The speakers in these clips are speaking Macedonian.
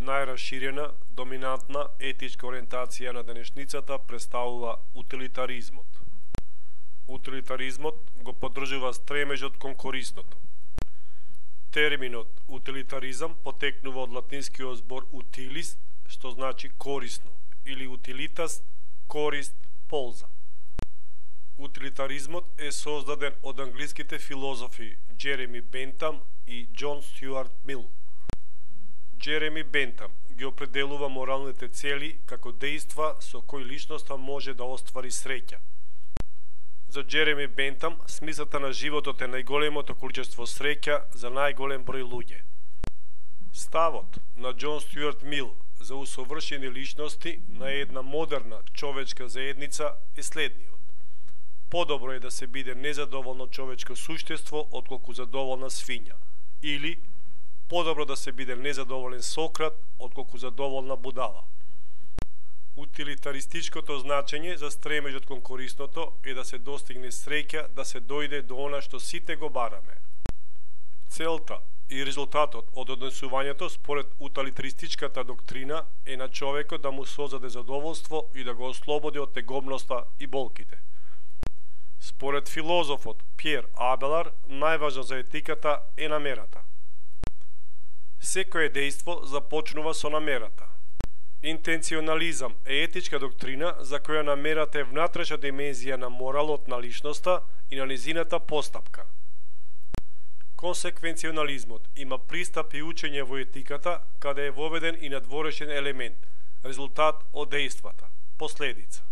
најраширена, доминантна етичка ориентација на денешницата представува утилитаризмот. Утилитаризмот го поддржува стремежот кон корисното. Терминот утилитаризам потекнува од латинскиот збор utilis, што значи корисно, или utilitas, корист, полза. Утилитаризмот е создаден од англиските филозофи Джереми Бентам и Џон Стюарт Мил. Джереми Бентам ги определува моралните цели како дејства со кои личноста може да оствари среќа. За Джереми Бентам, смислата на животот е најголемото количество среќа за најголем број луѓе. Ставот на Џон Стюарт Мил за усовршени личности на една модерна човечка заедница е следниот. Подобро е да се биде незадоволно човечко суштество отколку задоволна свиња, или подобро да се биде незадоволен Сократ отколку задоволна будала. Утилитаристичкото значење за стремежот кон корисното е да се достигне среќа, да се дојде до она што сите го бараме. Целта и резултатот од однесувањето според утилитаристичката доктрина е на човекот да му создаде задоволство и да го ослободи од тегобноста и болките. Според филозофот Пјер Абелар, најважно за етиката е намерата. Секое дејство започнува со намерата. Интенционализам е етичка доктрина за која намерата е внатрешна димензија на моралот на личноста и на низината постапка. Консеквенционализмот има пристап и учење во етиката, каде е воведен и надворешен елемент, резултат од дејствата, последица.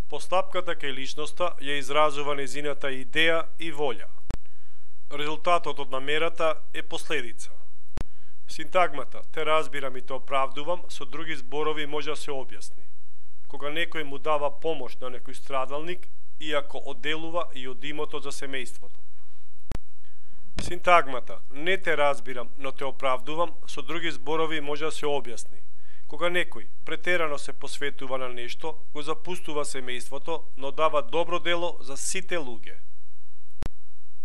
Постапката кај личноста ја изразува незината идеја и волја. Резултатот од намерата е последица. Синтагмата "те разбирам и те оправдувам" со други зборови може да се објасни. Кога некој му дава помош на некој страдалник, иако одделува и од имото за семејството. Синтагмата "не те разбирам, но те оправдувам" со други зборови може да се објасни. Кога некој претерано се посветува на нешто, го запустува семејството, но дава добро дело за сите луѓе.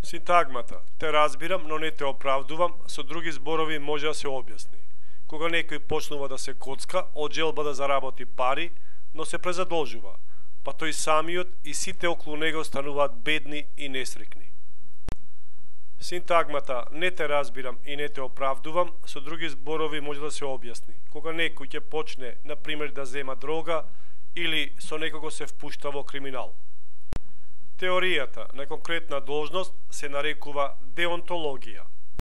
Синтагмата "те разбирам, но не те оправдувам" со други зборови може да се објасни. Кога некој почнува да се коцка од желба да заработи пари, но се презадолжува, па тој самиот и сите околу него стануваат бедни и несрекни. Синтагмата "не те разбирам и не те оправдувам" со други зборови може да се објасни. Кога некој ќе почне, на пример, да зема дрога или со некого се впушта во криминал. Теоријата на конкретна должност се нарекува деонтологија.